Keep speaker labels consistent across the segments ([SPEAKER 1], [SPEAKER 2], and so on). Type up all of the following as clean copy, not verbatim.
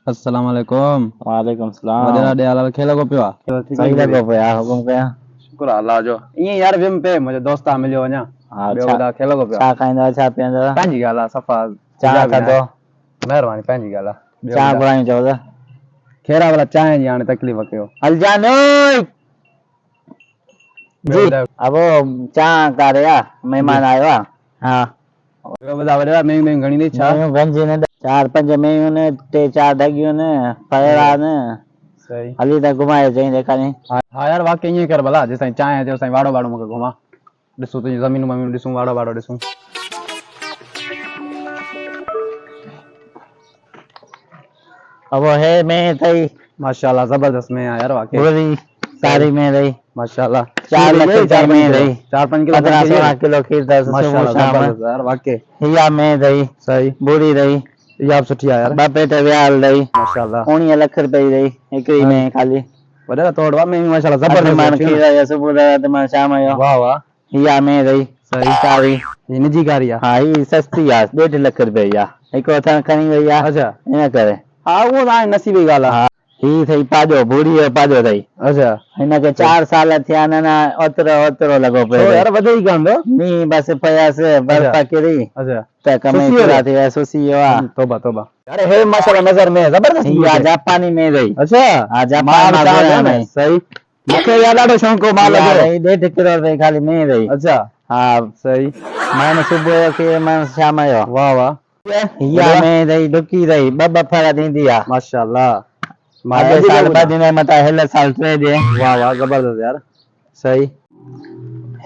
[SPEAKER 1] अस्सलाम वालेकुम।
[SPEAKER 2] वालेकुम सलाम।
[SPEAKER 1] वडेरा दे हाल खेलो को पियो
[SPEAKER 2] सही लॻो पियो आहे हुकुम कया।
[SPEAKER 1] शुक्र अल्लाह जो। ईअं यार विम पे मुंहिंजो दोस्त आहे मिलियो अञा।
[SPEAKER 2] हा
[SPEAKER 1] ॿियो
[SPEAKER 2] छा
[SPEAKER 1] ॿुधायो खेलो को पियो
[SPEAKER 2] छा खाईंदो छा पीअंदो
[SPEAKER 1] पंहिंजी ॻाल्हि आहे सफ़ा
[SPEAKER 2] चाह थधो
[SPEAKER 1] महिरबानी पंहिंजी ॻाल्हि आहे
[SPEAKER 2] चाह घुरायूं चओ त
[SPEAKER 1] खेरा वाला चांहि जी हाणे तकलीफ़ कयो
[SPEAKER 2] हलजान जी अब चाह करे मेहमान आयो आहे हा
[SPEAKER 1] ॿियो ॿुधायो वडेरा मेयूं मेयूं घणी अथई छा
[SPEAKER 2] मेयूं गंजी न 4-5 मेयूं ने 3-4 दगियूं ने फयड़ा ने
[SPEAKER 1] सही
[SPEAKER 2] हली त घुमाए चई ॾेखारी
[SPEAKER 1] हा यार वाकई ईअं कर भला जेसिताईं चांहि अचे तेसिताईं वाड़ो वाड़ो मूंखे घुमा ॾिसूं तुंहिंजी ज़मीनूं वमीनूं ॾिसूं वाड़ो वाड़ो ॾिसूं
[SPEAKER 2] अब हे में थई
[SPEAKER 1] माशाल्लाह ज़बरदस्त में आहे यार वाकई
[SPEAKER 2] पूरी सारी में रही
[SPEAKER 1] माशाल्लाह
[SPEAKER 2] 4 लाख रुपए में रही
[SPEAKER 1] 4-5 किलो
[SPEAKER 2] 15-16 किलो खीर था सुबह शाम
[SPEAKER 1] यार वाकई
[SPEAKER 2] हिया में रही
[SPEAKER 1] सही
[SPEAKER 2] बूढ़ी रही
[SPEAKER 1] इहा बि सुठी आहे यार
[SPEAKER 2] 2 पेट वियाल रही
[SPEAKER 1] माशाल्लाह
[SPEAKER 2] 19 लाख रुपए जी रही हिकिड़ी में खाली
[SPEAKER 1] वडेरा तोड़वा में माशाल्लाह
[SPEAKER 2] मन
[SPEAKER 1] ज़बरदस्त
[SPEAKER 2] खीर है सुबह दा मन शाम जो
[SPEAKER 1] वाह वाह
[SPEAKER 2] हिया में रही
[SPEAKER 1] सही
[SPEAKER 2] सारी
[SPEAKER 1] ये निजी कारी आहे
[SPEAKER 2] हाँ ही सस्ती आहे 1.5 लाख रुपए जी आहे हिकु हथां खणी वई आहे
[SPEAKER 1] अच्छा
[SPEAKER 2] इन करे
[SPEAKER 1] हा उहो त हाणे नसीबी ॻाल्हि आहे
[SPEAKER 2] हा ही थई पाजो बूढ़ी जो पाजो अथई
[SPEAKER 1] अच्छा
[SPEAKER 2] हिनखे 4 साल थिया न ओतिरो लॻो
[SPEAKER 1] छो
[SPEAKER 2] पियो
[SPEAKER 1] यार वधे ई कान थो
[SPEAKER 2] मींहुं बसि पयसि बर्फ़ किरी
[SPEAKER 1] अच्छा
[SPEAKER 2] त कम
[SPEAKER 1] सुसी
[SPEAKER 2] पूरा
[SPEAKER 1] वियो?
[SPEAKER 2] थी विया सुसी वियो आहे
[SPEAKER 1] तौबा तौबा अरे हे माशाल्लाह नज़र में ज़बरदस्त
[SPEAKER 2] इहा जापानी में रही
[SPEAKER 1] अच्छा
[SPEAKER 2] हा जापान
[SPEAKER 1] माल
[SPEAKER 2] मां
[SPEAKER 1] छा
[SPEAKER 2] घुरायो
[SPEAKER 1] आहे
[SPEAKER 2] में
[SPEAKER 1] सही मूंखे यार ॾाढो शौंक़ु हो माल
[SPEAKER 2] इहा
[SPEAKER 1] जो
[SPEAKER 2] रही 1.5 किलो रही खाली में रही
[SPEAKER 1] अच्छा
[SPEAKER 2] हा
[SPEAKER 1] सही
[SPEAKER 2] मन सुबुह जो खीर मन शाम जो
[SPEAKER 1] वाह वाह
[SPEAKER 2] हिया में रही डुकी रही ॿ फर ॾींदी आहे
[SPEAKER 1] माशाल्लाह
[SPEAKER 2] अॻे साल 2 ॾींहं मथां हिन साल 3 ॾींहं
[SPEAKER 1] वाह वाह ज़बरदस्त यार सही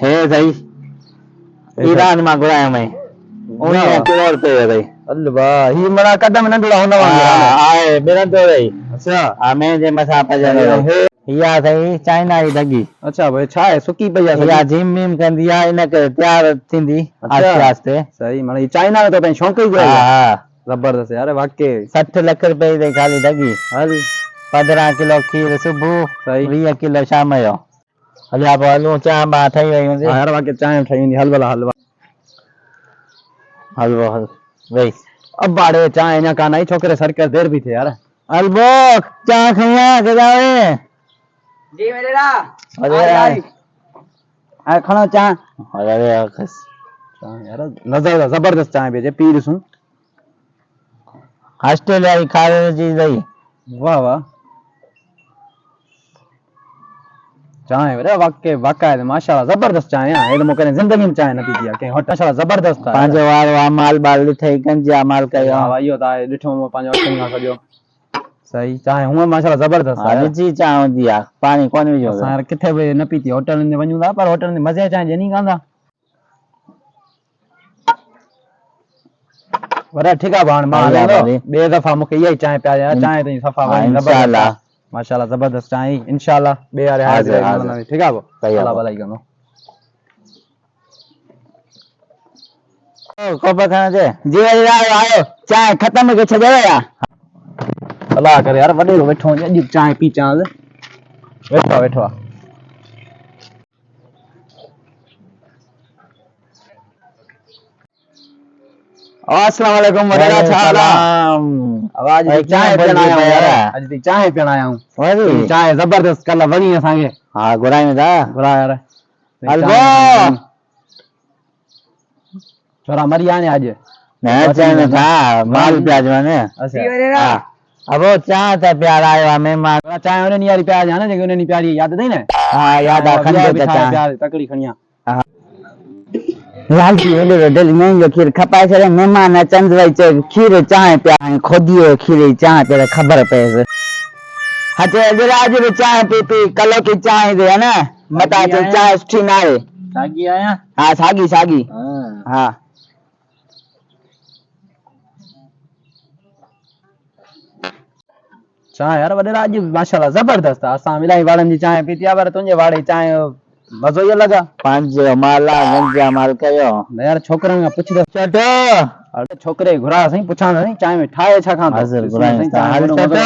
[SPEAKER 2] हे रही ईरान मां घुरायो मई 19 किलो रुपए जो रही
[SPEAKER 1] अल वाह ही मना कदम नंढड़ा हुन वांगुरु
[SPEAKER 2] आहे बिरंदो रही
[SPEAKER 1] अच्छा
[SPEAKER 2] हा में जे मथां पजंदो रही हिया अथई चाइना जी दगी
[SPEAKER 1] अच्छा भाई छा आहे सुकी पई आहे
[SPEAKER 2] हिया जिम विम कंदी आहे इन करे तयार थींदी आस्ते आस्ते
[SPEAKER 1] सही माना चाइना में तो पंहिंजो शौंक़ु ई
[SPEAKER 2] हा
[SPEAKER 1] आहे
[SPEAKER 2] हा
[SPEAKER 1] ज़बरदस्त यार वाकई
[SPEAKER 2] 60 लाख रुपए जी खाली दगी
[SPEAKER 1] हल
[SPEAKER 2] 15 किलो खीर सुबुह
[SPEAKER 1] सही
[SPEAKER 2] 20 किलो शाम जो हलिया पोइ हलूं चांहि बा ठही वई हूंदी
[SPEAKER 1] यार वाकई चांहि ठही वेंदी हलवा हलवा
[SPEAKER 2] हलवो हल वई
[SPEAKER 1] अब बाड़े चांहि अञा कान आई छोकिरे सर्कस देर भी थे यार
[SPEAKER 2] हलवो चांहि खईं आहे केॾा
[SPEAKER 1] जी मेरा
[SPEAKER 2] अरे
[SPEAKER 1] आ खणो चांहि
[SPEAKER 2] अरे
[SPEAKER 1] यार नज़र ज़बरदस्त चांहि भेजे पी ॾिसूं
[SPEAKER 2] ऑस्ट्रेलिया जी खारे जी रही
[SPEAKER 1] वाह वाह चांहि अरे वाकई वाक़ई माशाल्लाह ज़बरदस्त चांहि आहे तो मूंखे ज़िंदगी में चांहि न पीती आहे कंहिं होटल माशाल्लाह ज़बरदस्त आहे
[SPEAKER 2] पंहिंजो वारो आहे माल बाल ॾिठई गंजिया माल कयो
[SPEAKER 1] हा इहो त आहे ॾिठो मां पंहिंजो अखियुनि खां सॼो सही चांहि हूअं माशाल्लाह ज़बरदस्त आहे
[SPEAKER 2] निजी चांहि हूंदी आहे पाणी कोन विझो
[SPEAKER 1] असां यार किथे बि न पीती होटल में वञूं था पर होटल में मज़े चांहि ॾियनि ई कान था वॾा ठीकु आहे भाण मां ॿिए दफ़ा मूंखे इहा ई चांहि पिया चांहि ताईं सफ़ा वणी ज़बरदस्त माशाल्लाह ज़बरदस्त चांहि इंशाल्लाह ॿिए वारे हाज़िर ठीकु आहे पोइ अल्लाह भलाई कंदो
[SPEAKER 2] कोप खण जे जी आयो चांहि ख़तम के छॾे या
[SPEAKER 1] अल्लाह करे यार वॾे वेठो वञे अॼु चांहि पी चांहि वेठो आहे अस्सलाम वालेकुम वडेरा छा हाल आहे आवाज चांहि पीअण आया हूं यार अॼु ती चांहि पीअण आया हूं वरी चांहि ज़बरदस्त कल्ह वणी असांखे
[SPEAKER 2] हा घुरायूं था
[SPEAKER 1] घुरा यार
[SPEAKER 2] हलवो
[SPEAKER 1] छोरा मरी आने अॼु
[SPEAKER 2] न चांहि था माल प्याज वने
[SPEAKER 1] अच्छा
[SPEAKER 2] अब चांहि त प्यार आयो आहे महिमान
[SPEAKER 1] चांहि उन ॾींहुं वारी प्याज आहे न जेकी उन ॾींहुं प्यारी यादि अथई न
[SPEAKER 2] हा याद आहे खंडे त
[SPEAKER 1] प्याज तकड़ी खणी आ
[SPEAKER 2] लालची हेॾो दिलि महांगो खीर खपाए छॾे महिमान अचनि वई चए खीर चांहि पिया खोदीअ खीर जी चांहि पिया ख़बर पएसि हा चए अॼु अॼु बि चांहि पी पी कल्ह की चांहि दे है न मता चए चांहि सुठी न आहे सागी आया हा सागी हा
[SPEAKER 1] चांहि यार वॾेरा अॼु माशाल्लाह ज़बरदस्त आहे असां इलाही वारनि जी चांहि पीती आहे पर तुंहिंजे वारे जी चांहि मज़ो ई अलॻि आहे
[SPEAKER 2] पंहिंजो माल आहे गंजा माल कयो
[SPEAKER 1] न यार छोकिरनि खां पुछंदसि
[SPEAKER 2] चटो
[SPEAKER 1] छोकिरे घुरा साईं पुछां साईं चांहि में ठाहे छा खां
[SPEAKER 2] हाज़िर घुरायूं था हल चटो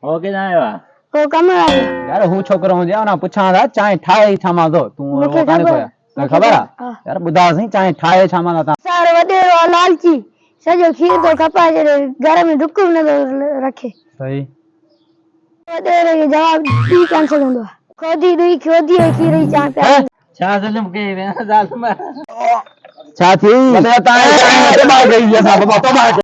[SPEAKER 2] हो के ना आयो
[SPEAKER 3] को कम आहे
[SPEAKER 1] यार हू छोकिरो हुजे ना पुछां था चांहि ठाहे छा मां थो तूं वो काने कोया तोखे ख़बर आहे यार ॿुधा साईं चांहि ठाहे छा मां था
[SPEAKER 3] सार वडेरो लालची सॼो खीर तो खपाए जॾहिं घर में डुक न थो रखे
[SPEAKER 1] सही
[SPEAKER 3] जवाब ॾी कान सघंदो आहे खोदी ॾुई खोदी खीर जी चांहि पिया
[SPEAKER 1] छा ज़ुल्म कई वे ज़ालिम
[SPEAKER 2] छा थी
[SPEAKER 1] तव्हां